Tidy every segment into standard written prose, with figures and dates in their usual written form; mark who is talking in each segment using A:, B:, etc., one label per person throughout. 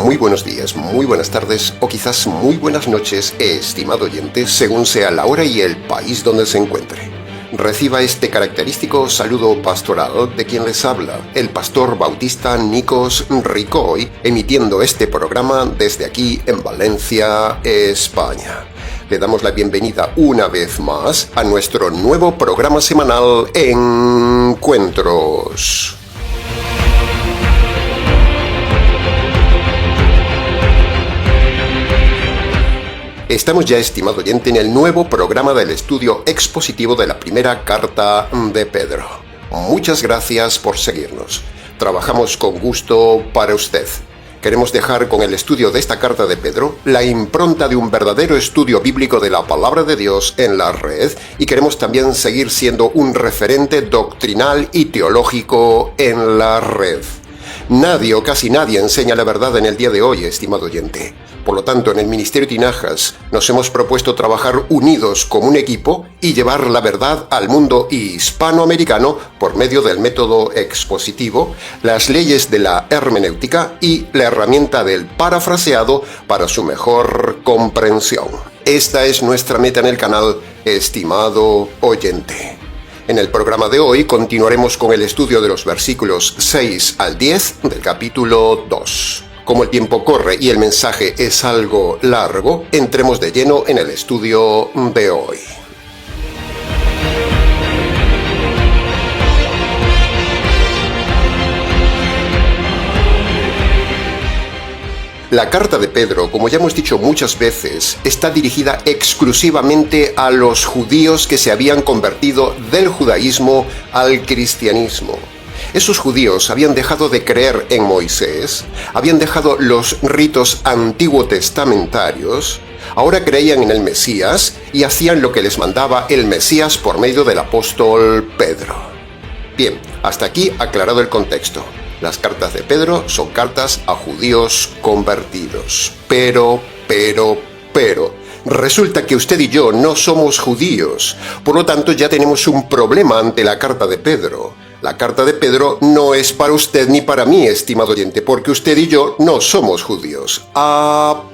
A: Muy buenos días, muy buenas tardes o quizás muy buenas noches, estimado oyente, según sea la hora y el país donde se encuentre. Reciba este característico saludo pastoral de quien les habla, el pastor bautista Nikos Ricoy, emitiendo este programa desde aquí en Valencia, España. Le damos la bienvenida una vez más a nuestro nuevo programa semanal Encuentros. Estamos ya, estimado oyente, en el nuevo programa del estudio expositivo de la primera carta de Pedro. Muchas gracias por seguirnos. Trabajamos con gusto para usted. Queremos dejar con el estudio de esta carta de Pedro la impronta de un verdadero estudio bíblico de la palabra de Dios en la red y queremos también seguir siendo un referente doctrinal y teológico en la red. Nadie o casi nadie enseña la verdad en el día de hoy, estimado oyente. Por lo tanto, en el Ministerio Tinajas nos hemos propuesto trabajar unidos como un equipo y llevar la verdad al mundo hispanoamericano por medio del método expositivo, las leyes de la hermenéutica y la herramienta del parafraseado para su mejor comprensión. Esta es nuestra meta en el canal, estimado oyente. En el programa de hoy continuaremos con el estudio de los versículos 6 al 10 del capítulo 2. Como el tiempo corre y el mensaje es algo largo, entremos de lleno en el estudio de hoy. La carta de Pedro, como ya hemos dicho muchas veces, está dirigida exclusivamente a los judíos que se habían convertido del judaísmo al cristianismo. Esos judíos habían dejado de creer en Moisés, habían dejado los ritos antiguo testamentarios, ahora creían en el Mesías y hacían lo que les mandaba el Mesías por medio del apóstol Pedro. Bien, hasta aquí aclarado el contexto. Las cartas de Pedro son cartas a judíos convertidos. Pero, resulta que usted y yo no somos judíos. Por lo tanto, ya tenemos un problema ante la carta de Pedro. La carta de Pedro no es para usted ni para mí, estimado oyente, porque usted y yo no somos judíos.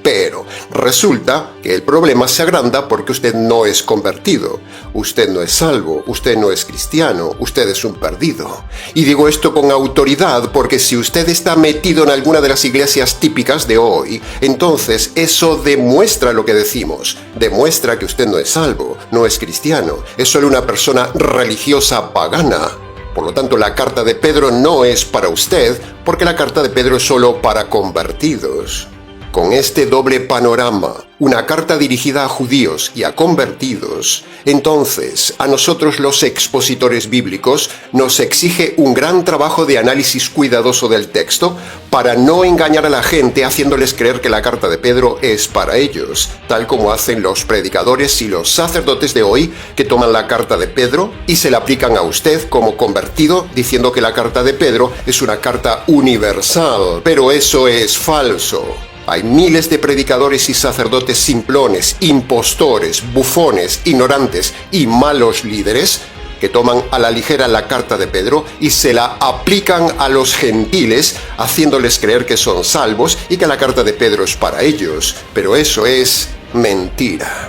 A: Pero resulta que el problema se agranda porque usted no es convertido. Usted no es salvo, usted no es cristiano, usted es un perdido. Y digo esto con autoridad porque si usted está metido en alguna de las iglesias típicas de hoy, entonces eso demuestra lo que decimos. Demuestra que usted no es salvo, no es cristiano, es solo una persona religiosa pagana. Por lo tanto, la carta de Pedro no es para usted, porque la carta de Pedro es solo para convertidos. Con este doble panorama, una carta dirigida a judíos y a convertidos, entonces a nosotros los expositores bíblicos nos exige un gran trabajo de análisis cuidadoso del texto para no engañar a la gente haciéndoles creer que la carta de Pedro es para ellos, tal como hacen los predicadores y los sacerdotes de hoy que toman la carta de Pedro y se la aplican a usted como convertido diciendo que la carta de Pedro es una carta universal, pero eso es falso. Hay miles de predicadores y sacerdotes simplones, impostores, bufones, ignorantes y malos líderes que toman a la ligera la carta de Pedro y se la aplican a los gentiles, haciéndoles creer que son salvos y que la carta de Pedro es para ellos. Pero eso es mentira.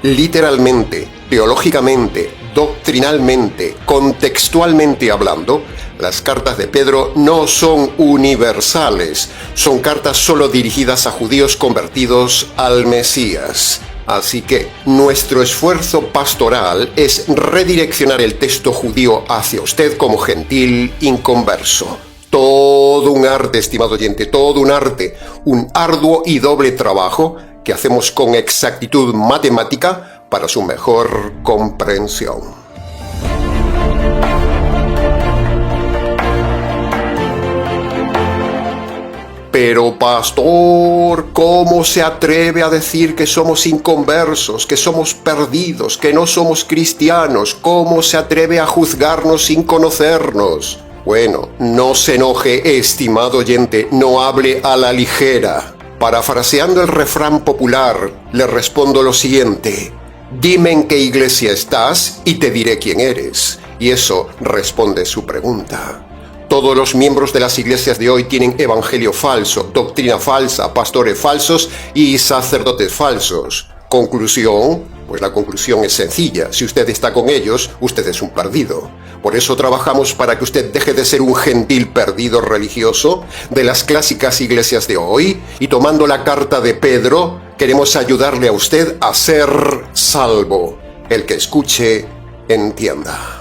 A: Literalmente, teológicamente, doctrinalmente, contextualmente hablando, las cartas de Pedro no son universales, son cartas solo dirigidas a judíos convertidos al Mesías. Así que nuestro esfuerzo pastoral es redireccionar el texto judío hacia usted como gentil inconverso. Todo un arte, estimado oyente, todo un arte, un arduo y doble trabajo que hacemos con exactitud matemática para su mejor comprensión. Pero pastor, ¿cómo se atreve a decir que somos inconversos, que somos perdidos, que no somos cristianos? ¿Cómo se atreve a juzgarnos sin conocernos? Bueno, no se enoje, estimado oyente, no hable a la ligera. Parafraseando el refrán popular, le respondo lo siguiente: dime en qué iglesia estás y te diré quién eres. Y eso responde su pregunta. Todos los miembros de las iglesias de hoy tienen evangelio falso, doctrina falsa, pastores falsos y sacerdotes falsos. Conclusión, pues la conclusión es sencilla. Si usted está con ellos, usted es un perdido. Por eso trabajamos para que usted deje de ser un gentil perdido religioso de las clásicas iglesias de hoy y tomando la carta de Pedro, queremos ayudarle a usted a ser salvo. El que escuche, entienda.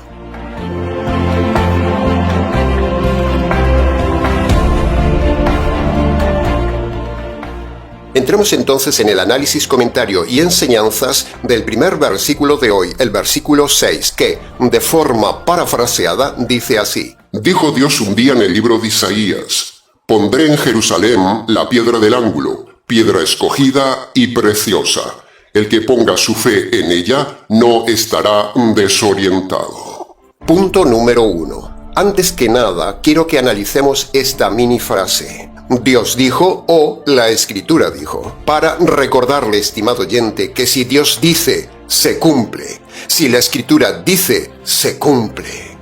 A: Entremos entonces en el análisis, comentario y enseñanzas del primer versículo de hoy, el versículo 6, que, de forma parafraseada, dice así.
B: Dijo Dios un día en el libro de Isaías: pondré en Jerusalén la piedra del ángulo, piedra escogida y preciosa. El que ponga su fe en ella no estará desorientado.
A: Punto número 1. Antes que nada, quiero que analicemos esta mini frase. Dios dijo o la Escritura dijo, para recordarle, estimado oyente, que si Dios dice, se cumple. Si la Escritura dice, se cumple.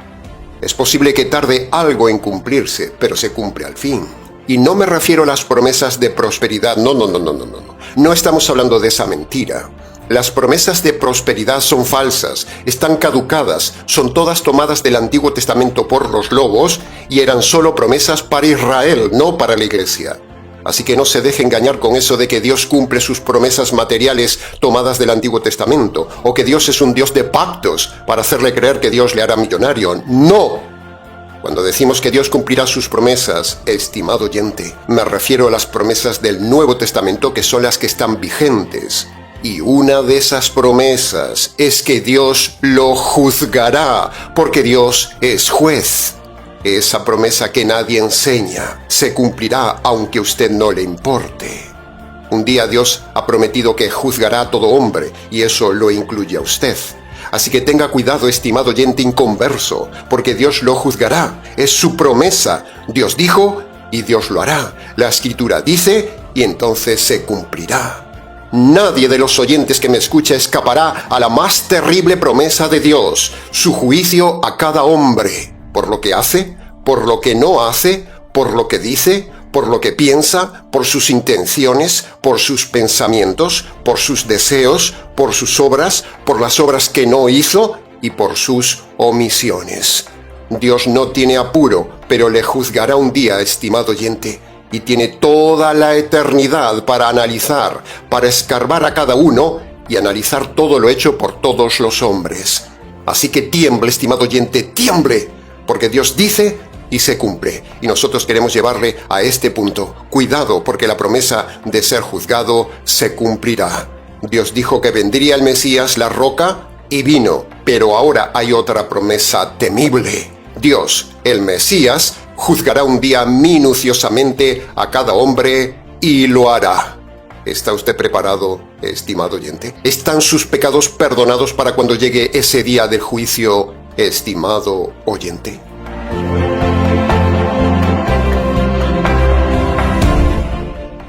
A: Es posible que tarde algo en cumplirse, pero se cumple al fin. Y no me refiero a las promesas de prosperidad, no. No estamos hablando de esa mentira. Las promesas de prosperidad son falsas, están caducadas, son todas tomadas del Antiguo Testamento por los lobos y eran solo promesas para Israel, no para la iglesia. Así que no se deje engañar con eso de que Dios cumple sus promesas materiales tomadas del Antiguo Testamento, o que Dios es un Dios de pactos para hacerle creer que Dios le hará millonario. ¡No! Cuando decimos que Dios cumplirá sus promesas, estimado oyente, me refiero a las promesas del Nuevo Testamento que son las que están vigentes. Y una de esas promesas es que Dios lo juzgará, porque Dios es juez. Esa promesa que nadie enseña se cumplirá aunque a usted no le importe. Un día Dios ha prometido que juzgará a todo hombre, y eso lo incluye a usted. Así que tenga cuidado, estimado oyente inconverso, porque Dios lo juzgará. Es su promesa. Dios dijo y Dios lo hará. La Escritura dice y entonces se cumplirá. Nadie de los oyentes que me escucha escapará a la más terrible promesa de Dios, su juicio a cada hombre, por lo que hace, por lo que no hace, por lo que dice, por lo que piensa, por sus intenciones, por sus pensamientos, por sus deseos, por sus obras, por las obras que no hizo y por sus omisiones. Dios no tiene apuro, pero le juzgará un día, estimado oyente, y tiene toda la eternidad para analizar, para escarbar a cada uno y analizar todo lo hecho por todos los hombres. Así que tiemble, estimado oyente, tiemble, porque Dios dice y se cumple. Y nosotros queremos llevarle a este punto. Cuidado, porque la promesa de ser juzgado se cumplirá. Dios dijo que vendría el Mesías, la roca, y vino. Pero ahora hay otra promesa temible. Dios, el Mesías, juzgará un día minuciosamente a cada hombre y lo hará. ¿Está usted preparado, estimado oyente? ¿Están sus pecados perdonados para cuando llegue ese día del juicio, estimado oyente?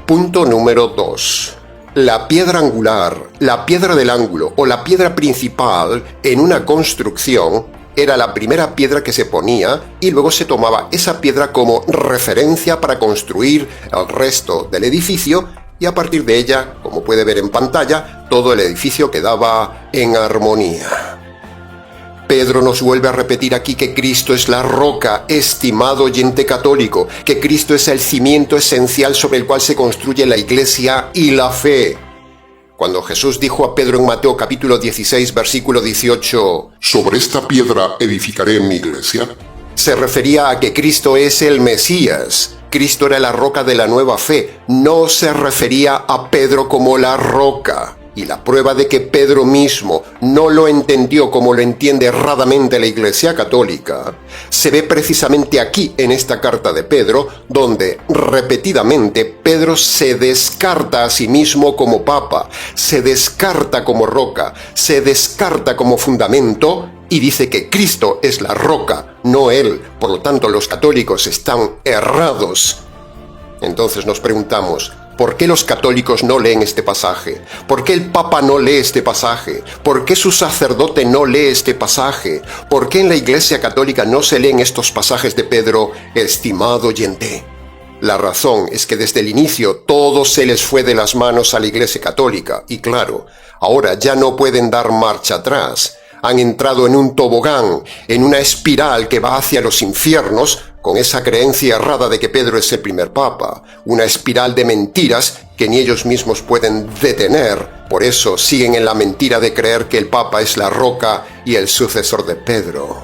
A: Punto número 2. La piedra angular, la piedra del ángulo o la piedra principal en una construcción era la primera piedra que se ponía y luego se tomaba esa piedra como referencia para construir el resto del edificio y a partir de ella, como puede ver en pantalla, todo el edificio quedaba en armonía. Pedro nos vuelve a repetir aquí que Cristo es la roca, estimado oyente católico, que Cristo es el cimiento esencial sobre el cual se construye la iglesia y la fe. Cuando Jesús dijo a Pedro en Mateo capítulo 16, versículo 18,
B: «Sobre esta piedra edificaré mi iglesia»,
A: se refería a que Cristo es el Mesías. Cristo era la roca de la nueva fe. No se refería a Pedro como la roca. Y la prueba de que Pedro mismo no lo entendió como lo entiende erradamente la Iglesia Católica se ve precisamente aquí en esta carta de Pedro, donde repetidamente Pedro se descarta a sí mismo como papa, se descarta como roca, se descarta como fundamento y dice que Cristo es la roca, no él. Por lo tanto, los católicos están errados. Entonces nos preguntamos, ¿Por qué los católicos no leen este pasaje? ¿Por qué el Papa no lee este pasaje? ¿Por qué su sacerdote no lee este pasaje? ¿Por qué en la Iglesia Católica no se leen estos pasajes de Pedro, estimado oyente? La razón es que desde el inicio todo se les fue de las manos a la Iglesia Católica y claro, ahora ya no pueden dar marcha atrás. Han entrado en un tobogán, en una espiral que va hacia los infiernos con esa creencia errada de que Pedro es el primer papa, una espiral de mentiras que ni ellos mismos pueden detener. Por eso siguen en la mentira de creer que el papa es la roca y el sucesor de Pedro.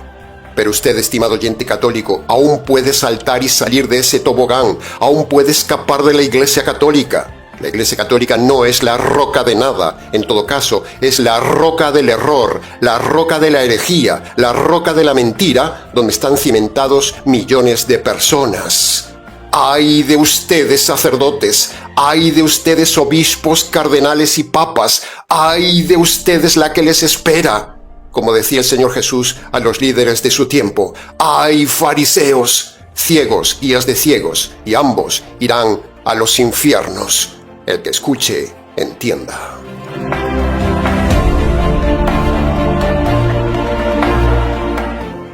A: Pero usted, estimado oyente católico, aún puede saltar y salir de ese tobogán, aún puede escapar de la Iglesia Católica. La Iglesia Católica no es la roca de nada, en todo caso, es la roca del error, la roca de la herejía, la roca de la mentira, donde están cimentados millones de personas. ¡Ay de ustedes, sacerdotes! ¡Ay de ustedes, obispos, cardenales y papas! ¡Ay de ustedes la que les espera! Como decía el Señor Jesús a los líderes de su tiempo, ¡ay fariseos! Ciegos, guías de ciegos, y ambos irán a los infiernos. El que escuche, entienda.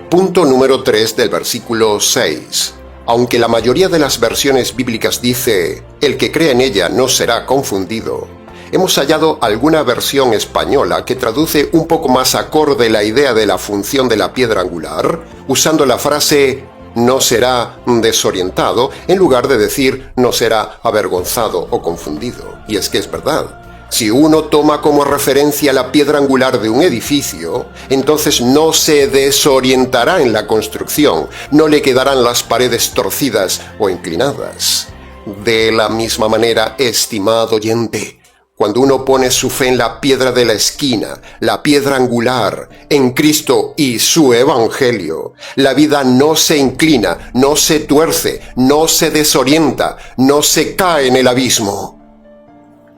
A: Punto número 3 del versículo 6. Aunque la mayoría de las versiones bíblicas dice, el que cree en ella no será confundido, hemos hallado alguna versión española que traduce un poco más acorde la idea de la función de la piedra angular, usando la frase no será desorientado, en lugar de decir no será avergonzado o confundido. Y es que es verdad. Si uno toma como referencia la piedra angular de un edificio, entonces no se desorientará en la construcción, no le quedarán las paredes torcidas o inclinadas. De la misma manera, estimado oyente, cuando uno pone su fe en la piedra de la esquina, la piedra angular, en Cristo y su Evangelio, la vida no se inclina, no se tuerce, no se desorienta, no se cae en el abismo.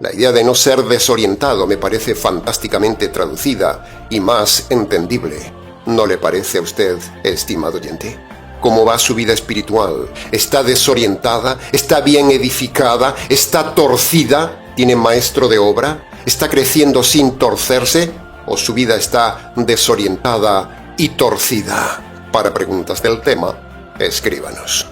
A: La idea de no ser desorientado me parece fantásticamente traducida y más entendible. ¿No le parece a usted, estimado oyente? ¿Cómo va su vida espiritual? ¿Está desorientada? ¿Está bien edificada? ¿Está torcida? ¿Tiene maestro de obra? ¿Está creciendo sin torcerse? ¿O su vida está desorientada y torcida? Para preguntas del tema, escríbanos.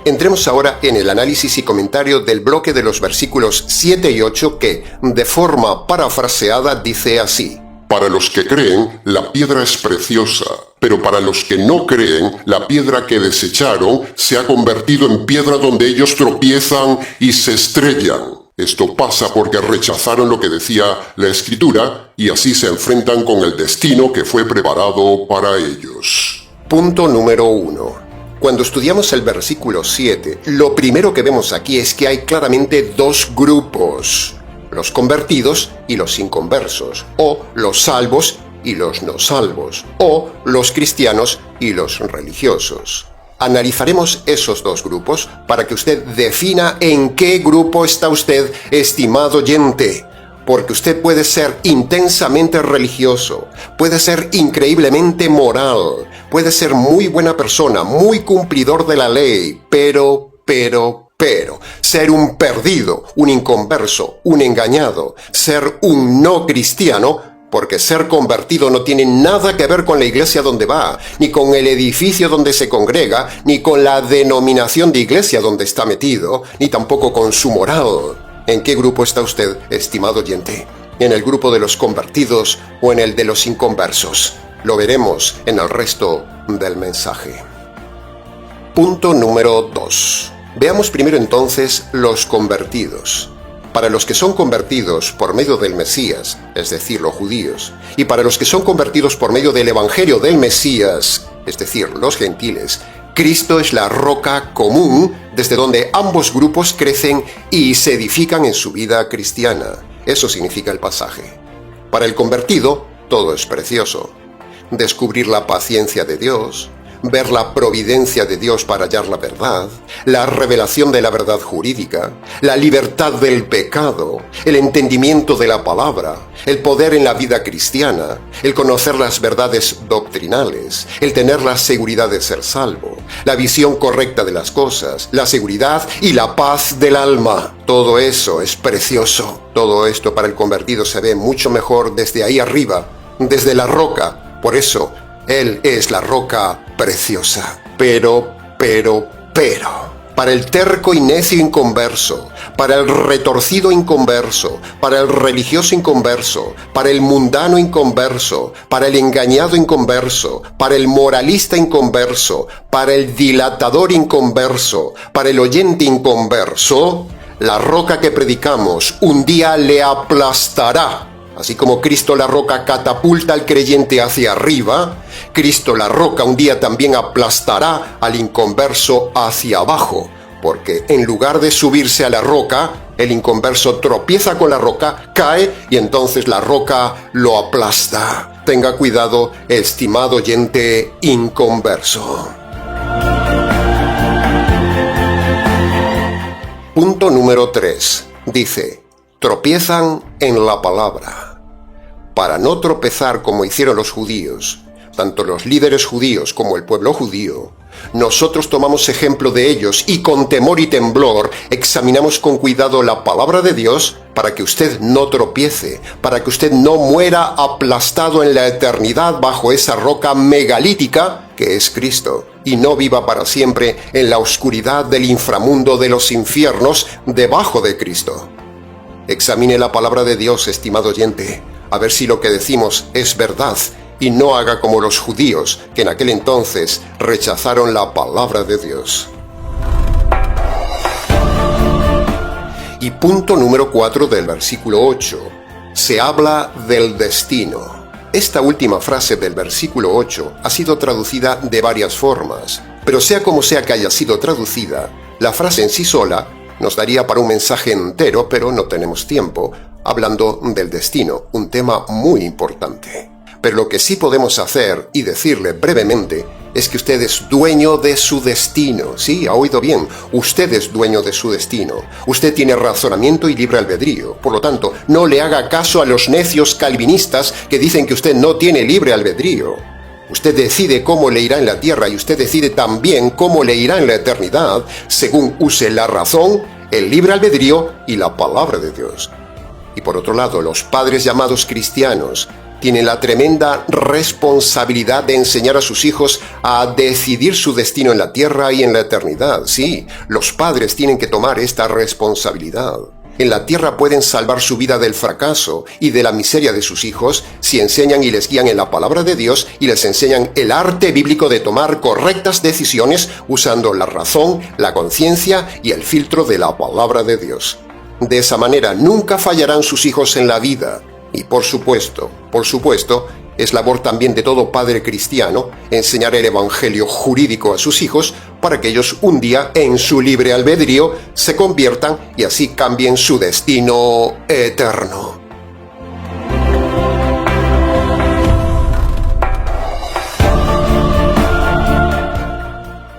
A: Entremos ahora en el análisis y comentario del bloque de los versículos 7 y 8 que, de forma parafraseada, dice así.
B: Para los que creen, la piedra es preciosa, pero para los que no creen, la piedra que desecharon se ha convertido en piedra donde ellos tropiezan y se estrellan. Esto pasa porque rechazaron lo que decía la Escritura y así se enfrentan con el destino que fue preparado para ellos.
A: Punto número 1. Cuando estudiamos el versículo 7, lo primero que vemos aquí es que hay claramente dos grupos. Los convertidos y los inconversos, o los salvos y los no salvos, o los cristianos y los religiosos. Analizaremos esos dos grupos para que usted defina en qué grupo está usted, estimado oyente. Porque usted puede ser intensamente religioso, puede ser increíblemente moral, puede ser muy buena persona, muy cumplidor de la ley, pero, ser un perdido, un inconverso, un engañado, ser un no cristiano, porque ser convertido no tiene nada que ver con la iglesia donde va, ni con el edificio donde se congrega, ni con la denominación de iglesia donde está metido, ni tampoco con su moral. ¿En qué grupo está usted, estimado oyente? ¿En el grupo de los convertidos o en el de los inconversos? Lo veremos en el resto del mensaje. Punto número 2. Veamos primero entonces los convertidos. Para los que son convertidos por medio del Mesías, es decir, los judíos, y para los que son convertidos por medio del Evangelio del Mesías, es decir, los gentiles, Cristo es la roca común desde donde ambos grupos crecen y se edifican en su vida cristiana. Eso significa el pasaje. Para el convertido, todo es precioso. Descubrir la paciencia de Dios, ver la providencia de Dios para hallar la verdad, la revelación de la verdad jurídica, la libertad del pecado, el entendimiento de la palabra, el poder en la vida cristiana, el conocer las verdades doctrinales, el tener la seguridad de ser salvo, la visión correcta de las cosas, la seguridad y la paz del alma. Todo eso es precioso. Todo esto para el convertido se ve mucho mejor desde ahí arriba, desde la roca. Por eso, Él es la roca preciosa. Pero, para el terco y necio inconverso, para el retorcido inconverso, para el religioso inconverso, para el mundano inconverso, para el engañado inconverso, para el moralista inconverso, para el dilatador inconverso, para el oyente inconverso, la roca que predicamos un día le aplastará. Así como Cristo la roca catapulta al creyente hacia arriba, Cristo la roca un día también aplastará al inconverso hacia abajo, porque en lugar de subirse a la roca, el inconverso tropieza con la roca, cae y entonces la roca lo aplasta. Tenga cuidado, estimado oyente inconverso. Punto número 3. Dice, tropiezan en la palabra. Para no tropezar como hicieron los judíos, tanto los líderes judíos como el pueblo judío, nosotros tomamos ejemplo de ellos y con temor y temblor examinamos con cuidado la palabra de Dios para que usted no tropiece, para que usted no muera aplastado en la eternidad bajo esa roca megalítica que es Cristo, y no viva para siempre en la oscuridad del inframundo de los infiernos debajo de Cristo. Examine la palabra de Dios, estimado oyente, a ver si lo que decimos es verdad, y no haga como los judíos, que en aquel entonces rechazaron la palabra de Dios. Y punto número 4 del versículo 8. Se habla del destino. Esta última frase del versículo 8 ha sido traducida de varias formas, pero sea como sea que haya sido traducida, la frase en sí sola nos daría para un mensaje entero, pero no tenemos tiempo, hablando del destino, un tema muy importante. Pero lo que sí podemos hacer y decirle brevemente es que usted es dueño de su destino. Sí, ha oído bien, usted es dueño de su destino. Usted tiene razonamiento y libre albedrío. Por lo tanto, no le haga caso a los necios calvinistas que dicen que usted no tiene libre albedrío. Usted decide cómo le irá en la tierra y usted decide también cómo le irá en la eternidad, según use la razón, el libre albedrío y la palabra de Dios. Y por otro lado, los padres llamados cristianos tienen la tremenda responsabilidad de enseñar a sus hijos a decidir su destino en la tierra y en la eternidad. Sí, los padres tienen que tomar esta responsabilidad. En la tierra pueden salvar su vida del fracaso y de la miseria de sus hijos si enseñan y les guían en la palabra de Dios y les enseñan el arte bíblico de tomar correctas decisiones usando la razón, la conciencia y el filtro de la palabra de Dios. De esa manera nunca fallarán sus hijos en la vida. Y por supuesto, es labor también de todo padre cristiano enseñar el evangelio jurídico a sus hijos para que ellos un día en su libre albedrío se conviertan y así cambien su destino eterno.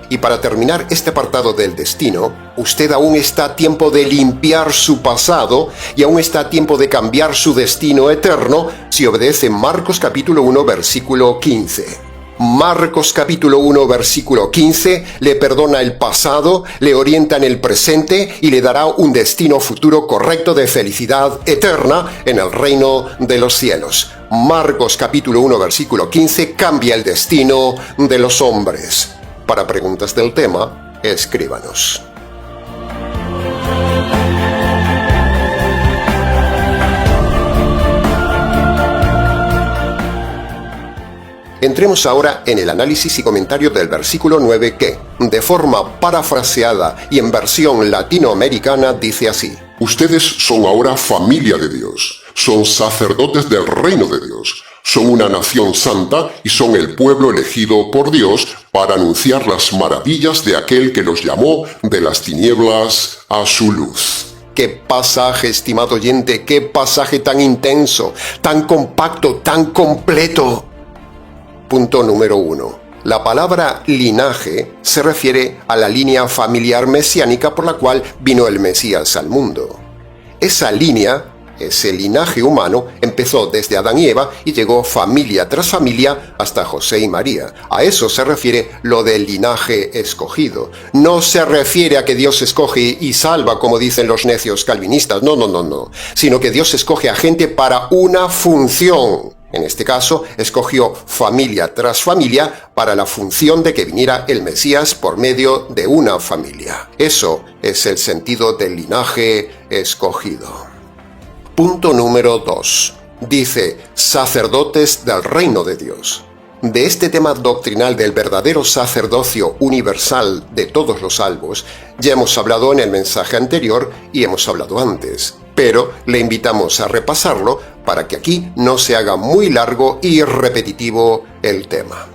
A: Y para terminar este apartado del destino, usted aún está a tiempo de limpiar su pasado y aún está a tiempo de cambiar su destino eterno si obedece Marcos capítulo 1 versículo 15. Marcos capítulo 1 versículo 15 le perdona el pasado, le orienta en el presente y le dará un destino futuro correcto de felicidad eterna en el reino de los cielos. Marcos capítulo 1 versículo 15 cambia el destino de los hombres. Para preguntas del tema, escríbanos. Entremos ahora en el análisis y comentario del versículo 9 que, de forma parafraseada y en versión latinoamericana, dice así:
B: Ustedes son ahora familia de Dios, son sacerdotes del reino de Dios, son una nación santa y son el pueblo elegido por Dios para anunciar las maravillas de aquel que los llamó de las tinieblas a su luz.
A: ¡Qué pasaje, estimado oyente! ¡Qué pasaje tan intenso, tan compacto, tan completo! Punto número 1. La palabra linaje se refiere a la línea familiar mesiánica por la cual vino el Mesías al mundo. Esa línea, ese linaje humano, empezó desde Adán y Eva y llegó familia tras familia hasta José y María. A eso se refiere lo del linaje escogido. No se refiere a que Dios escoge y salva, como dicen los necios calvinistas. No. Sino que Dios escoge a gente para una función. En este caso, escogió familia tras familia para la función de que viniera el Mesías por medio de una familia. Eso es el sentido del linaje escogido. Punto número 2. Dice, sacerdotes del reino de Dios. De este tema doctrinal del verdadero sacerdocio universal de todos los salvos, ya hemos hablado en el mensaje anterior y hemos hablado antes, pero le invitamos a repasarlo para que aquí no se haga muy largo y repetitivo el tema.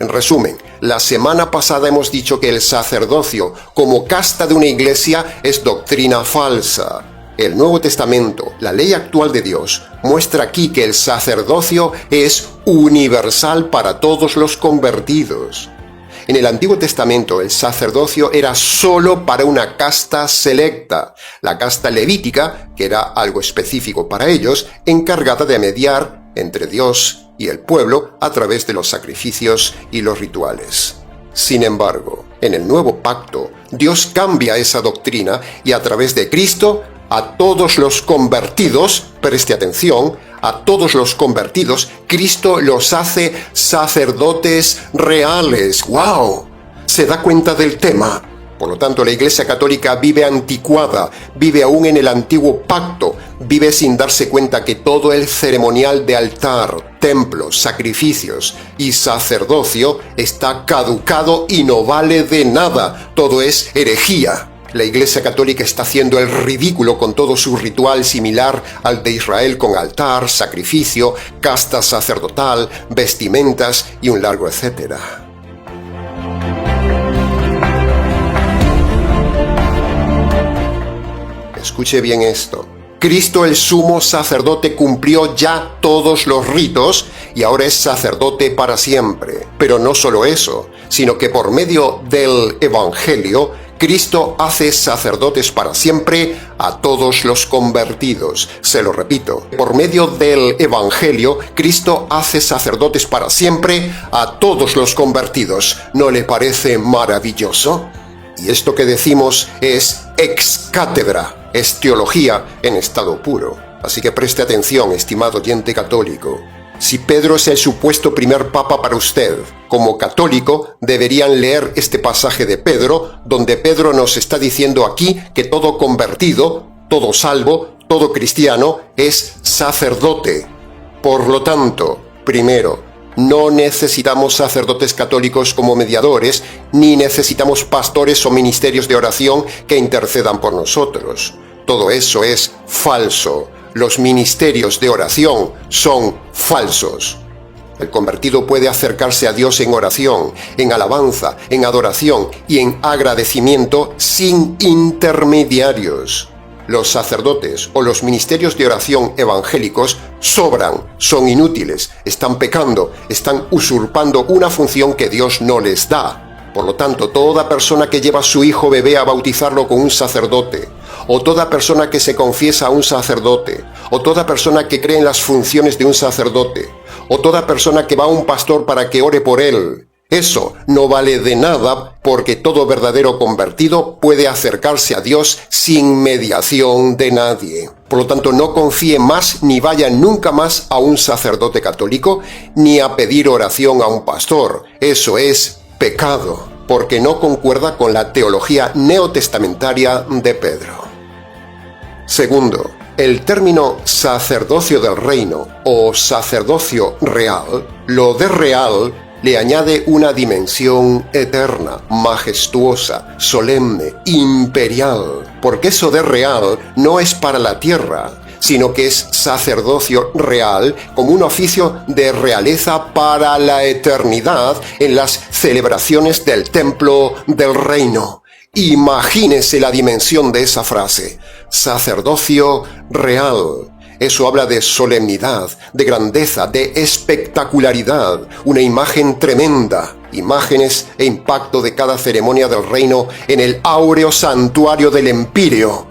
A: En resumen, la semana pasada hemos dicho que el sacerdocio como casta de una iglesia es doctrina falsa. El Nuevo Testamento, la ley actual de Dios, muestra aquí que el sacerdocio es universal para todos los convertidos. En el Antiguo Testamento el sacerdocio era solo para una casta selecta, la casta levítica, que era algo específico para ellos, encargada de mediar entre Dios y el pueblo a través de los sacrificios y los rituales. Sin embargo, en el Nuevo Pacto, Dios cambia esa doctrina y a través de Cristo, a todos los convertidos, preste atención, a todos los convertidos, Cristo los hace sacerdotes reales. ¡Wow! ¿Se da cuenta del tema? Por lo tanto, la Iglesia Católica vive anticuada, vive aún en el antiguo pacto, vive sin darse cuenta que todo el ceremonial de altar, templos, sacrificios y sacerdocio está caducado y no vale de nada. Todo es herejía. La Iglesia Católica está haciendo el ridículo con todo su ritual similar al de Israel con altar, sacrificio, casta sacerdotal, vestimentas y un largo etcétera. Escuche bien esto. Cristo el sumo sacerdote cumplió ya todos los ritos y ahora es sacerdote para siempre. Pero no solo eso, sino que por medio del Evangelio, Cristo hace sacerdotes para siempre a todos los convertidos. Se lo repito, por medio del Evangelio, Cristo hace sacerdotes para siempre a todos los convertidos. ¿No le parece maravilloso? Y esto que decimos es ex cátedra, es teología en estado puro. Así que preste atención, estimado oyente católico. Si Pedro es el supuesto primer papa para usted, como católico, deberían leer este pasaje de Pedro, donde Pedro nos está diciendo aquí que todo convertido, todo salvo, todo cristiano es sacerdote. Por lo tanto, primero, no necesitamos sacerdotes católicos como mediadores, ni necesitamos pastores o ministerios de oración que intercedan por nosotros. Todo eso es falso. Los ministerios de oración son falsos. El convertido puede acercarse a Dios en oración, en alabanza, en adoración y en agradecimiento sin intermediarios. Los sacerdotes o los ministerios de oración evangélicos sobran, son inútiles, están pecando, están usurpando una función que Dios no les da. Por lo tanto, toda persona que lleva a su hijo bebé a bautizarlo con un sacerdote, o toda persona que se confiesa a un sacerdote, o toda persona que cree en las funciones de un sacerdote, o toda persona que va a un pastor para que ore por él, eso no vale de nada porque todo verdadero convertido puede acercarse a Dios sin mediación de nadie. Por lo tanto, no confíe más ni vaya nunca más a un sacerdote católico ni a pedir oración a un pastor. Eso es pecado, porque no concuerda con la teología neotestamentaria de Pedro. Segundo, el término sacerdocio del reino o sacerdocio real, lo de real le añade una dimensión eterna, majestuosa, solemne, imperial, porque eso de real no es para la tierra, sino que es sacerdocio real como un oficio de realeza para la eternidad en las celebraciones del templo del reino. Imagínese la dimensión de esa frase, sacerdocio real. Eso habla de solemnidad, de grandeza, de espectacularidad, una imagen tremenda. imágenes e impacto de cada ceremonia del reino en el áureo santuario del Empíreo.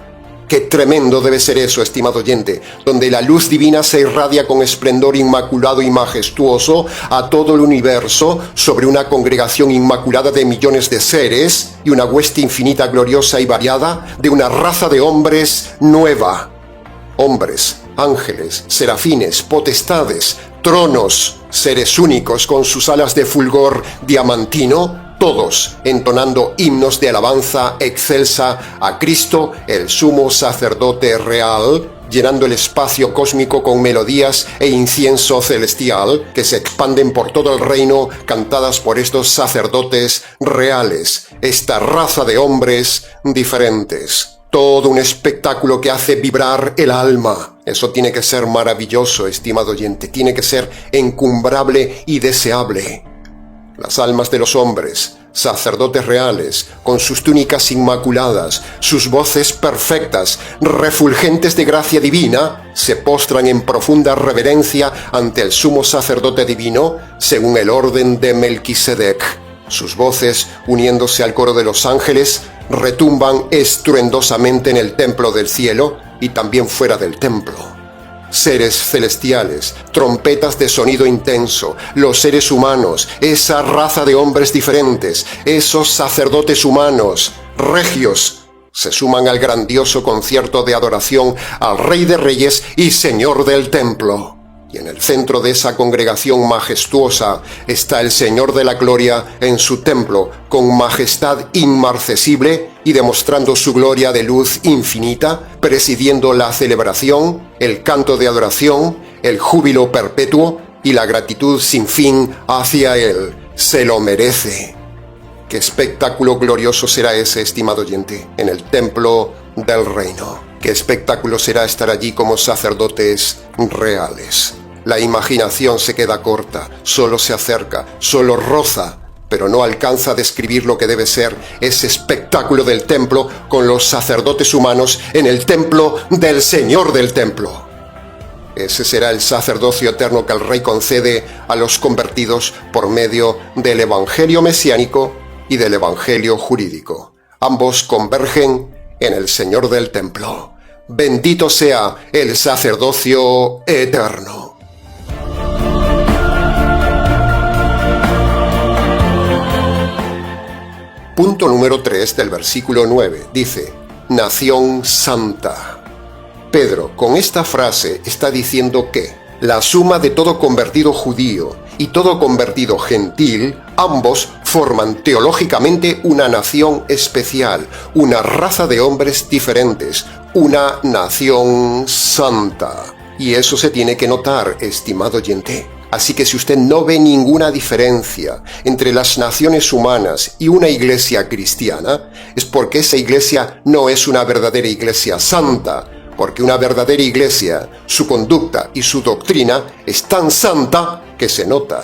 A: ¡Qué tremendo debe ser eso, estimado oyente! Donde la luz divina se irradia con esplendor inmaculado y majestuoso a todo el universo sobre una congregación inmaculada de millones de seres y una hueste infinita, gloriosa y variada de una raza de hombres nueva. Hombres, ángeles, serafines, potestades, tronos, seres únicos con sus alas de fulgor diamantino, todos entonando himnos de alabanza excelsa a Cristo, el sumo sacerdote real, llenando el espacio cósmico con melodías e incienso celestial que se expanden por todo el reino, cantadas por estos sacerdotes reales, esta raza de hombres diferentes. Todo un espectáculo que hace vibrar el alma. Eso tiene que ser maravilloso, estimado oyente, tiene que ser encumbrable y deseable. Las almas de los hombres, sacerdotes reales, con sus túnicas inmaculadas, sus voces perfectas, refulgentes de gracia divina, se postran en profunda reverencia ante el sumo sacerdote divino, según el orden de Melquisedec. Sus voces, uniéndose al coro de los ángeles, retumban estruendosamente en el templo del cielo y también fuera del templo. Seres celestiales, trompetas de sonido intenso, los seres humanos, esa raza de hombres diferentes, esos sacerdotes humanos, regios, se suman al grandioso concierto de adoración al Rey de Reyes y Señor del templo. Y en el centro de esa congregación majestuosa está el Señor de la Gloria en su templo, con majestad inmarcesible y demostrando su gloria de luz infinita, presidiendo la celebración, el canto de adoración, el júbilo perpetuo y la gratitud sin fin hacia Él. Se lo merece. Qué espectáculo glorioso será ese, estimado oyente, en el templo del reino. Qué espectáculo será estar allí como sacerdotes reales. La imaginación se queda corta, solo se acerca, solo roza, pero no alcanza a describir lo que debe ser ese espectáculo del templo con los sacerdotes humanos en el templo del Señor del templo. Ese será el sacerdocio eterno que el Rey concede a los convertidos por medio del Evangelio mesiánico y del Evangelio jurídico. Ambos convergen en el Señor del templo. Bendito sea el sacerdocio eterno. Punto número 3 del versículo 9 dice: Nación Santa. Pedro, con esta frase, está diciendo que la suma de todo convertido judío y todo convertido gentil, ambos forman teológicamente una nación especial, una raza de hombres diferentes, una nación santa. Y eso se tiene que notar, estimado oyente. Así que si usted no ve ninguna diferencia entre las naciones humanas y una iglesia cristiana, es porque esa iglesia no es una verdadera iglesia santa, porque una verdadera iglesia, su conducta y su doctrina es tan santa que se nota.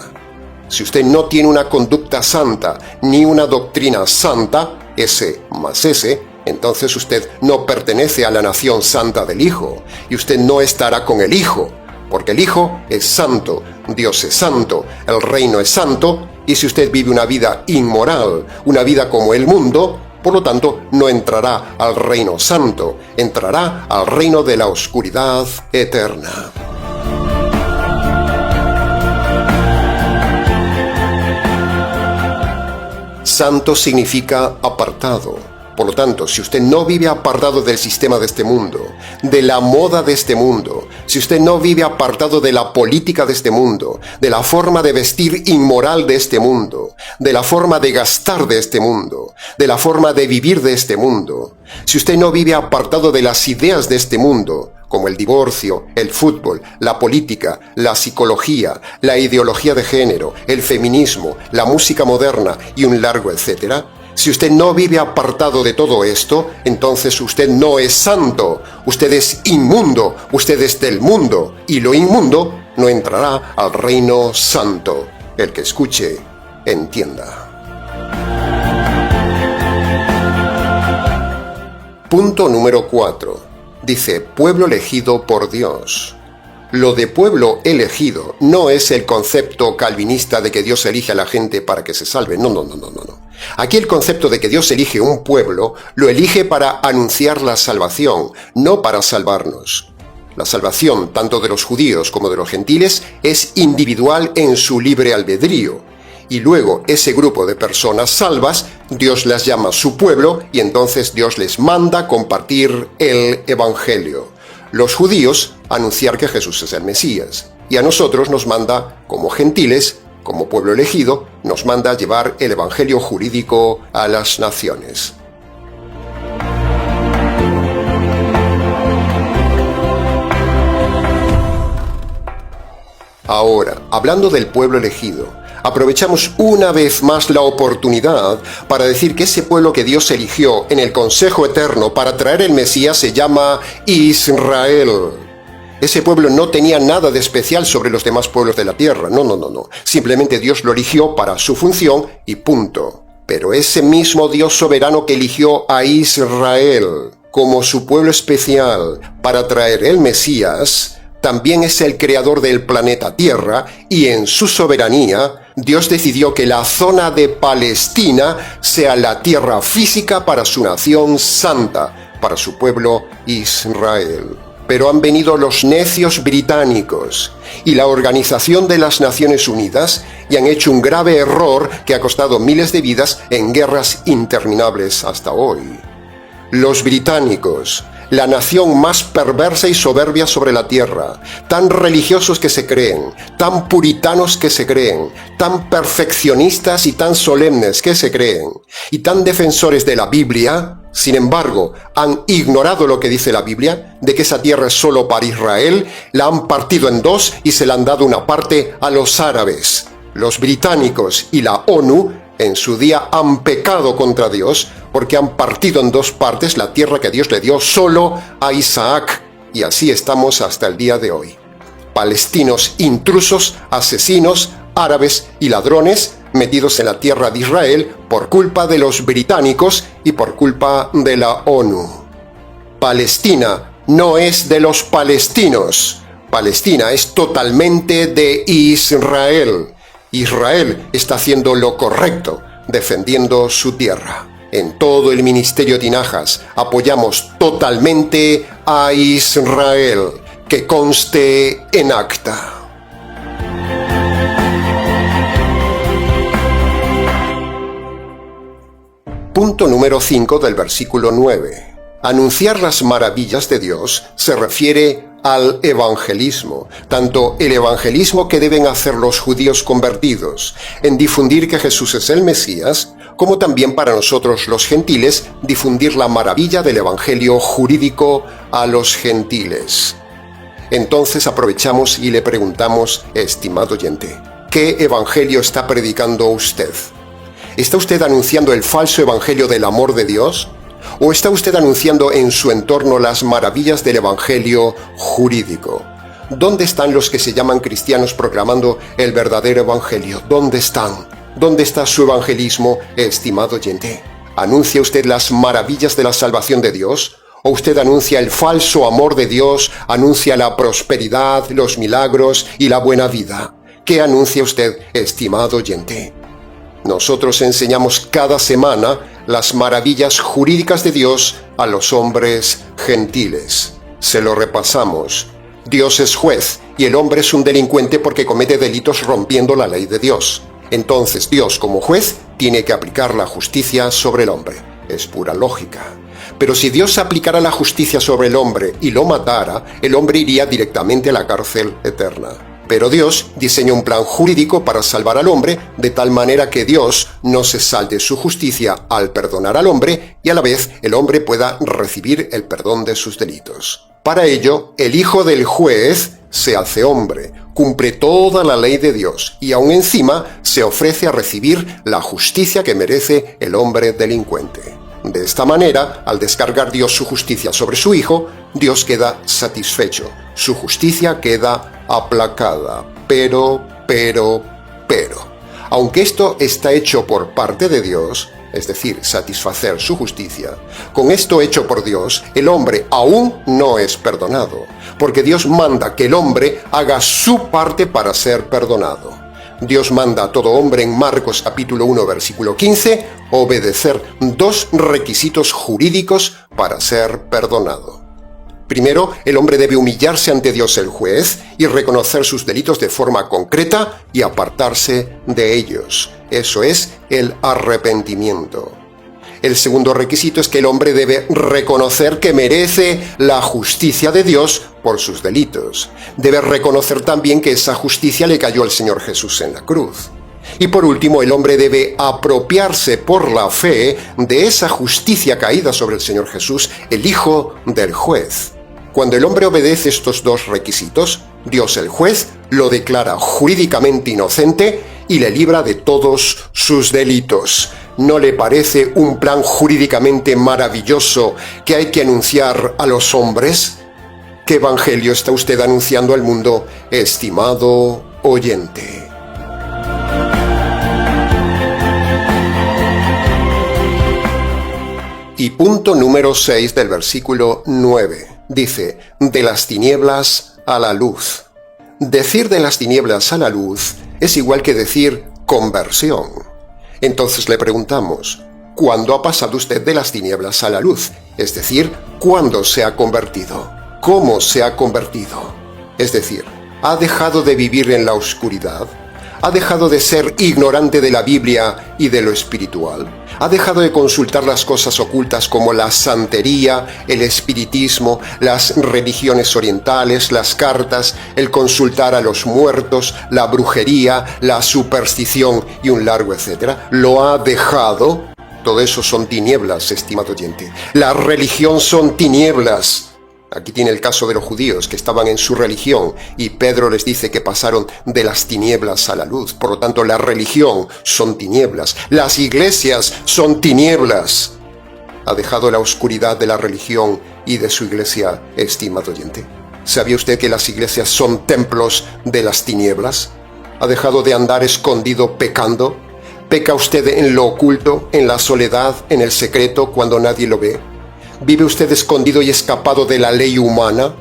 A: Si usted no tiene una conducta santa ni una doctrina santa, ese más ese, entonces usted no pertenece a la nación santa del Hijo, y usted no estará con el Hijo, porque el Hijo es santo, Dios es santo, el reino es santo, y si usted vive una vida inmoral, una vida como el mundo, por lo tanto no entrará al reino santo, entrará al reino de la oscuridad eterna. Santo significa apartado. Por lo tanto, si usted no vive apartado del sistema de este mundo, de la moda de este mundo, si usted no vive apartado de la política de este mundo, de la forma de vestir inmoral de este mundo, de la forma de gastar de este mundo, de la forma de vivir de este mundo, si usted no vive apartado de las ideas de este mundo, como el divorcio, el fútbol, la política, la psicología, la ideología de género, el feminismo, la música moderna y un largo etcétera, si usted no vive apartado de todo esto, entonces usted no es santo, usted es inmundo, usted es del mundo, y lo inmundo no entrará al reino santo. El que escuche, entienda. Punto número 4. Dice, pueblo elegido por Dios. Lo de pueblo elegido no es el concepto calvinista de que Dios elige a la gente para que se salve. No. Aquí el concepto de que Dios elige un pueblo lo elige para anunciar la salvación, no para salvarnos. La salvación, tanto de los judíos como de los gentiles, es individual en su libre albedrío. Y luego ese grupo de personas salvas, Dios las llama su pueblo y entonces Dios les manda compartir el Evangelio. Los judíos anunciar que Jesús es el Mesías. Y a nosotros nos manda, como gentiles, como pueblo elegido, nos manda llevar el Evangelio jurídico a las naciones. Ahora, hablando del pueblo elegido, aprovechamos una vez más la oportunidad para decir que ese pueblo que Dios eligió en el Consejo Eterno para traer el Mesías se llama Israel. Ese pueblo no tenía nada de especial sobre los demás pueblos de la tierra, no. Simplemente Dios lo eligió para su función y punto. Pero ese mismo Dios soberano que eligió a Israel como su pueblo especial para traer el Mesías, también es el creador del planeta Tierra y en su soberanía, Dios decidió que la zona de Palestina sea la tierra física para su nación santa, para su pueblo Israel. Pero han venido los necios británicos y la Organización de las Naciones Unidas y han hecho un grave error que ha costado miles de vidas en guerras interminables hasta hoy. Los británicos, la nación más perversa y soberbia sobre la tierra, tan religiosos que se creen, tan puritanos que se creen, tan perfeccionistas y tan solemnes que se creen, y tan defensores de la Biblia, sin embargo, han ignorado lo que dice la Biblia, de que esa tierra es solo para Israel, la han partido en dos y se la han dado una parte a los árabes. Los británicos y la ONU en su día han pecado contra Dios porque han partido en dos partes la tierra que Dios le dio solo a Isaac. Y así estamos hasta el día de hoy. Palestinos intrusos, asesinos, árabes y ladrones metidos en la tierra de Israel por culpa de los británicos y por culpa de la ONU. Palestina no es de los palestinos. Palestina es totalmente de Israel. Israel está haciendo lo correcto, defendiendo su tierra. En todo el Ministerio Tinajas apoyamos totalmente a Israel, que conste en acta. Punto número 5 del versículo 9. Anunciar las maravillas de Dios se refiere al evangelismo, tanto el evangelismo que deben hacer los judíos convertidos, en difundir que Jesús es el Mesías, como también para nosotros los gentiles, difundir la maravilla del evangelio jurídico a los gentiles. Entonces aprovechamos y le preguntamos, estimado oyente, ¿qué evangelio está predicando usted? ¿Está usted anunciando el falso evangelio del amor de Dios? ¿O está usted anunciando en su entorno las maravillas del evangelio jurídico? ¿Dónde están los que se llaman cristianos proclamando el verdadero evangelio? ¿Dónde están? ¿Dónde está su evangelismo, estimado oyente? ¿Anuncia usted las maravillas de la salvación de Dios? ¿O usted anuncia el falso amor de Dios, anuncia la prosperidad, los milagros y la buena vida? ¿Qué anuncia usted, estimado oyente? Nosotros enseñamos cada semana las maravillas jurídicas de Dios a los hombres gentiles. Se lo repasamos. Dios es juez y el hombre es un delincuente porque comete delitos rompiendo la ley de Dios. Entonces Dios, como juez, tiene que aplicar la justicia sobre el hombre. Es pura lógica. Pero si Dios aplicara la justicia sobre el hombre y lo matara, el hombre iría directamente a la cárcel eterna. Pero Dios diseñó un plan jurídico para salvar al hombre, de tal manera que Dios no se salte su justicia al perdonar al hombre y a la vez el hombre pueda recibir el perdón de sus delitos. Para ello, el Hijo del Juez se hace hombre, cumple toda la ley de Dios y aún encima se ofrece a recibir la justicia que merece el hombre delincuente. De esta manera, al descargar Dios su justicia sobre su Hijo, Dios queda satisfecho, su justicia queda aplacada. Pero, aunque esto está hecho por parte de Dios, es decir, satisfacer su justicia, con esto hecho por Dios, el hombre aún no es perdonado, porque Dios manda que el hombre haga su parte para ser perdonado. Dios manda a todo hombre en Marcos capítulo 1 versículo 15 obedecer dos requisitos jurídicos para ser perdonado. Primero, el hombre debe humillarse ante Dios el juez y reconocer sus delitos de forma concreta y apartarse de ellos. Eso es el arrepentimiento. El segundo requisito es que el hombre debe reconocer que merece la justicia de Dios por sus delitos. Debe reconocer también que esa justicia le cayó al Señor Jesús en la cruz. Y por último, el hombre debe apropiarse por la fe de esa justicia caída sobre el Señor Jesús, el Hijo del juez. Cuando el hombre obedece estos dos requisitos, Dios el juez lo declara jurídicamente inocente y le libra de todos sus delitos. ¿No le parece un plan jurídicamente maravilloso que hay que anunciar a los hombres? ¿Qué evangelio está usted anunciando al mundo, estimado oyente? Y punto número 6 del versículo 9. Dice, de las tinieblas a la luz. Decir de las tinieblas a la luz es igual que decir conversión. Entonces le preguntamos, ¿cuándo ha pasado usted de las tinieblas a la luz? Es decir, ¿cuándo se ha convertido? ¿Cómo se ha convertido? Es decir, ¿ha dejado de vivir en la oscuridad? ¿Ha dejado de ser ignorante de la Biblia y de lo espiritual? ¿Ha dejado de consultar las cosas ocultas como la santería, el espiritismo, las religiones orientales, las cartas, el consultar a los muertos, la brujería, la superstición y un largo etcétera? ¿Lo ha dejado? Todo eso son tinieblas, estimado oyente. La religión son tinieblas. Aquí tiene el caso de los judíos que estaban en su religión y Pedro les dice que pasaron de las tinieblas a la luz. Por lo tanto, la religión son tinieblas. Las iglesias son tinieblas. ¿Ha dejado la oscuridad de la religión y de su iglesia, estimado oyente? ¿Sabía usted que las iglesias son templos de las tinieblas? ¿Ha dejado de andar escondido pecando? ¿Peca usted en lo oculto, en la soledad, en el secreto, cuando nadie lo ve? ¿Vive usted escondido y escapado de la ley humana?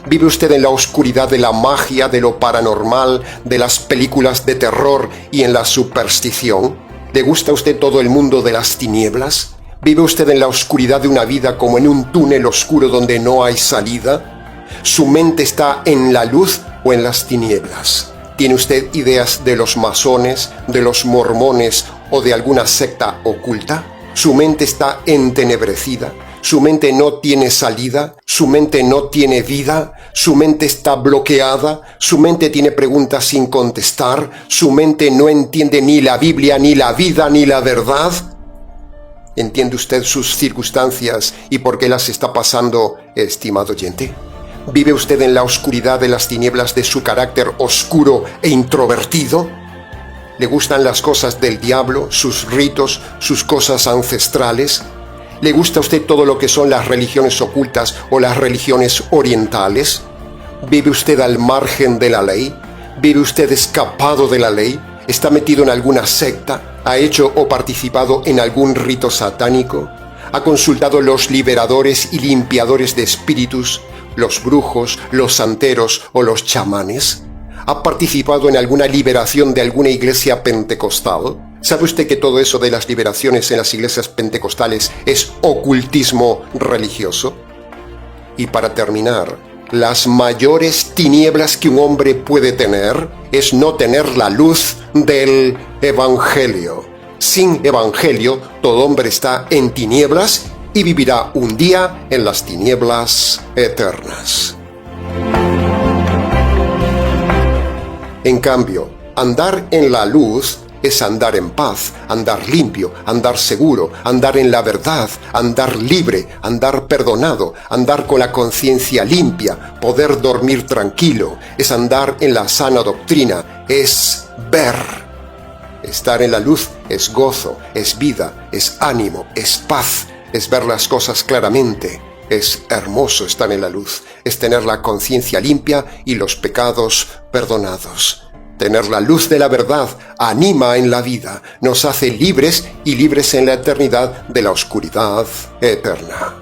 A: ¿Vive usted en la oscuridad de la magia, de lo paranormal, de las películas de terror y en la superstición? ¿Le gusta a usted todo el mundo de las tinieblas? ¿Vive usted en la oscuridad de una vida como en un túnel oscuro donde no hay salida? ¿Su mente está en la luz o en las tinieblas? ¿Tiene usted ideas de los masones, de los mormones o de alguna secta oculta? ¿Su mente está entenebrecida? ¿Su mente no tiene salida? ¿Su mente no tiene vida? ¿Su mente está bloqueada? ¿Su mente tiene preguntas sin contestar? ¿Su mente no entiende ni la Biblia, ni la vida, ni la verdad? ¿Entiende usted sus circunstancias y por qué las está pasando, estimado oyente? ¿Vive usted en la oscuridad de las tinieblas de su carácter oscuro e introvertido? ¿Le gustan las cosas del diablo, sus ritos, sus cosas ancestrales? ¿Le gusta a usted todo lo que son las religiones ocultas o las religiones orientales? ¿Vive usted al margen de la ley? ¿Vive usted escapado de la ley? ¿Está metido en alguna secta? ¿Ha hecho o participado en algún rito satánico? ¿Ha consultado los liberadores y limpiadores de espíritus, los brujos, los santeros o los chamanes? ¿Ha participado en alguna liberación de alguna iglesia pentecostal? ¿Sabe usted que todo eso de las liberaciones en las iglesias pentecostales es ocultismo religioso? Y para terminar, las mayores tinieblas que un hombre puede tener es no tener la luz del Evangelio. Sin Evangelio, todo hombre está en tinieblas y vivirá un día en las tinieblas eternas. En cambio, andar en la luz es andar en paz, andar limpio, andar seguro, andar en la verdad, andar libre, andar perdonado, andar con la conciencia limpia, poder dormir tranquilo, es andar en la sana doctrina, es ver. Estar en la luz es gozo, es vida, es ánimo, es paz, es ver las cosas claramente. Es hermoso estar en la luz, es tener la conciencia limpia y los pecados perdonados. Tener la luz de la verdad anima en la vida, nos hace libres y libres en la eternidad de la oscuridad eterna.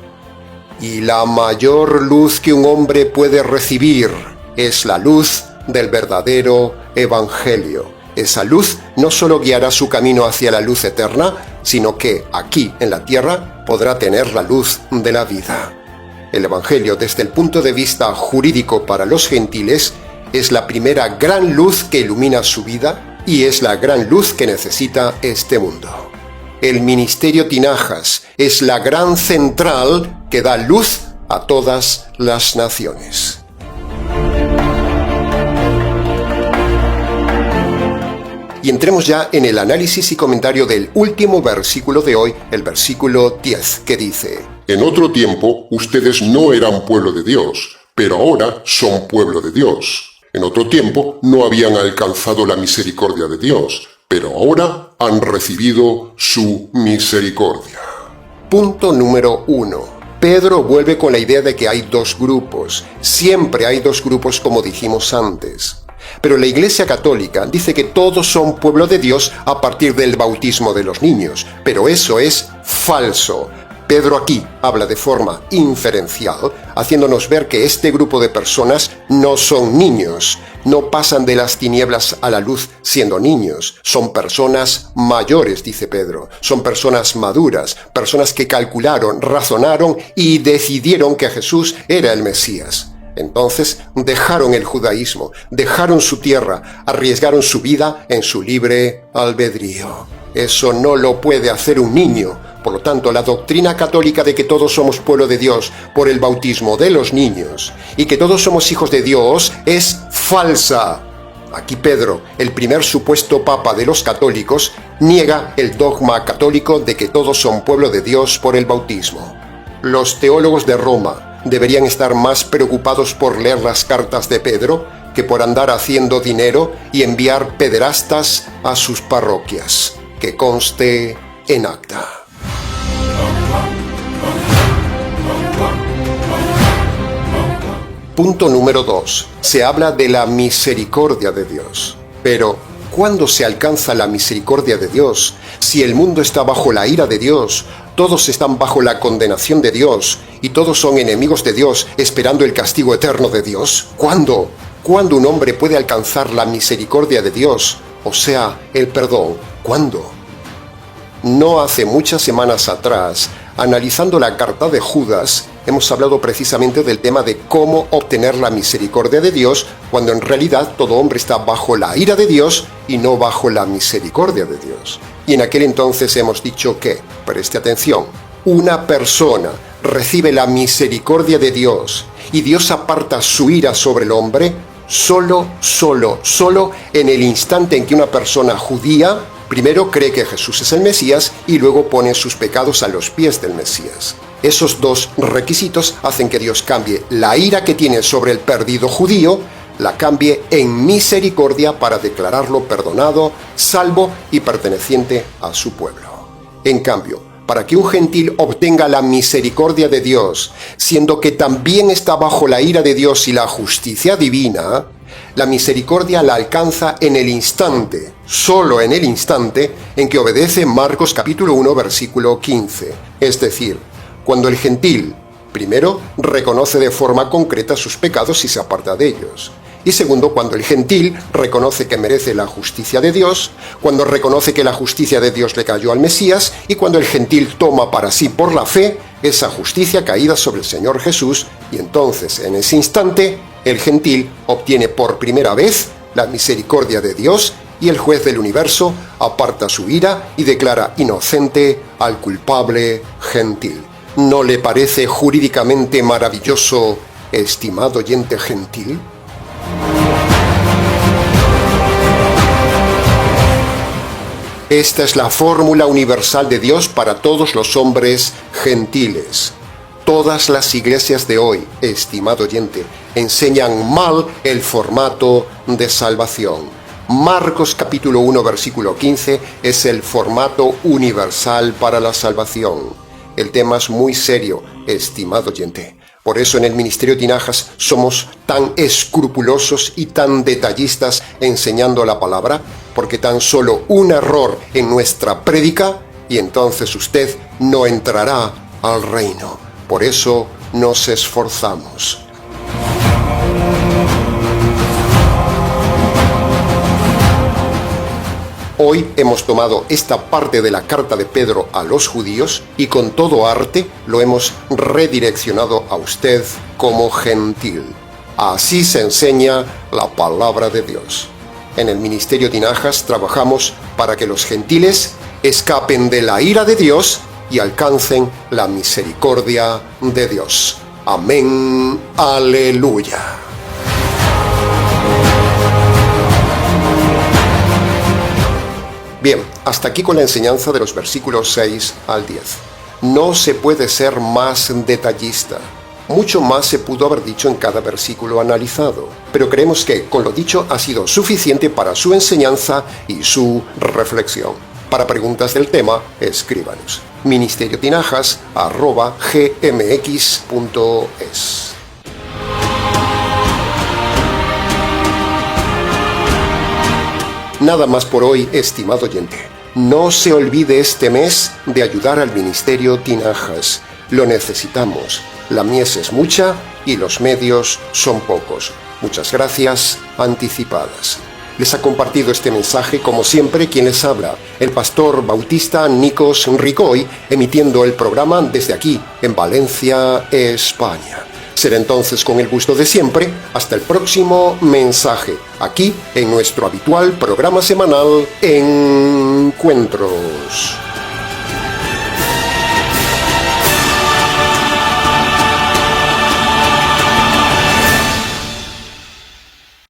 A: Y la mayor luz que un hombre puede recibir es la luz del verdadero Evangelio. Esa luz no solo guiará su camino hacia la luz eterna, sino que aquí en la tierra podrá tener la luz de la vida. El Evangelio, desde el punto de vista jurídico para los gentiles, es la primera gran luz que ilumina su vida y es la gran luz que necesita este mundo. El ministerio Tinajas es la gran central que da luz a todas las naciones. Y entremos ya en el análisis y comentario del último versículo de hoy, el versículo 10, que dice:
B: En otro tiempo ustedes no eran pueblo de Dios, pero ahora son pueblo de Dios. En otro tiempo no habían alcanzado la misericordia de Dios, pero ahora han recibido su misericordia.
A: Punto número 1. Pedro vuelve con la idea de que hay dos grupos. Siempre hay dos grupos, como dijimos antes. Pero la Iglesia Católica dice que todos son pueblo de Dios a partir del bautismo de los niños. Pero eso es falso. Pedro aquí habla de forma inferencial, haciéndonos ver que este grupo de personas no son niños, no pasan de las tinieblas a la luz siendo niños, son personas mayores, dice Pedro, son personas maduras, personas que calcularon, razonaron y decidieron que Jesús era el Mesías. Entonces dejaron el judaísmo, dejaron su tierra, arriesgaron su vida en su libre albedrío. Eso no lo puede hacer un niño. Por lo tanto, la doctrina católica de que todos somos pueblo de Dios por el bautismo de los niños y que todos somos hijos de Dios es falsa. Aquí Pedro, el primer supuesto papa de los católicos, niega el dogma católico de que todos son pueblo de Dios por el bautismo. Los teólogos de Roma deberían estar más preocupados por leer las cartas de Pedro que por andar haciendo dinero y enviar pederastas a sus parroquias. Que conste en acta. Punto número 2. Se habla de la misericordia de Dios. Pero, ¿cuándo se alcanza la misericordia de Dios? Si el mundo está bajo la ira de Dios, todos están bajo la condenación de Dios y todos son enemigos de Dios esperando el castigo eterno de Dios. ¿Cuándo? ¿Cuándo un hombre puede alcanzar la misericordia de Dios? O sea, el perdón. ¿Cuándo? No hace muchas semanas atrás, analizando la carta de Judas, hemos hablado precisamente del tema de cómo obtener la misericordia de Dios, cuando en realidad todo hombre está bajo la ira de Dios y no bajo la misericordia de Dios. Y en aquel entonces hemos dicho que, preste atención, una persona recibe la misericordia de Dios y Dios aparta su ira sobre el hombre solo en el instante en que una persona judía primero cree que Jesús es el Mesías y luego pone sus pecados a los pies del Mesías. Esos dos requisitos hacen que Dios cambie la ira que tiene sobre el perdido judío, la cambie en misericordia para declararlo perdonado, salvo y perteneciente a su pueblo. En cambio, para que un gentil obtenga la misericordia de Dios, siendo que también está bajo la ira de Dios y la justicia divina, la misericordia la alcanza en el instante, solo en el instante, en que obedece Marcos capítulo 1, versículo 15. Es decir, cuando el gentil, primero, reconoce de forma concreta sus pecados y se aparta de ellos. Y segundo, cuando el gentil reconoce que merece la justicia de Dios, cuando reconoce que la justicia de Dios le cayó al Mesías y cuando el gentil toma para sí por la fe esa justicia caída sobre el Señor Jesús, y entonces en ese instante el gentil obtiene por primera vez la misericordia de Dios y el juez del universo aparta su ira y declara inocente al culpable gentil. ¿No le parece jurídicamente maravilloso, estimado oyente gentil? Esta es la fórmula universal de Dios para todos los hombres gentiles. Todas las iglesias de hoy, estimado oyente, enseñan mal el formato de salvación. Marcos capítulo 1, versículo 15 es el formato universal para la salvación. El tema es muy serio, estimado oyente. Por eso en el Ministerio Tinajas somos tan escrupulosos y tan detallistas enseñando la palabra, porque tan solo un error en nuestra prédica y entonces usted no entrará al reino. Por eso nos esforzamos. Hoy hemos tomado esta parte de la carta de Pedro a los judíos y con todo arte lo hemos redireccionado a usted como gentil. Así se enseña la palabra de Dios. En el Ministerio Tinajas trabajamos para que los gentiles escapen de la ira de Dios y alcancen la misericordia de Dios. Amén. Aleluya. Bien, hasta aquí con la enseñanza de los versículos 6 al 10. No se puede ser más detallista. Mucho más se pudo haber dicho en cada versículo analizado, pero creemos que con lo dicho ha sido suficiente para su enseñanza y su reflexión. Para preguntas del tema, escríbanos. ministeriotinajas@gmx.es. Nada más por hoy, estimado oyente. No se olvide este mes de ayudar al Ministerio Tinajas. Lo necesitamos. La mies es mucha y los medios son pocos. Muchas gracias anticipadas. Les ha compartido este mensaje, como siempre, quien les habla, el pastor bautista Nikos Ricoy, emitiendo el programa desde aquí, en Valencia, España. Será entonces con el gusto de siempre, hasta el próximo mensaje, aquí en nuestro habitual programa semanal Encuentros.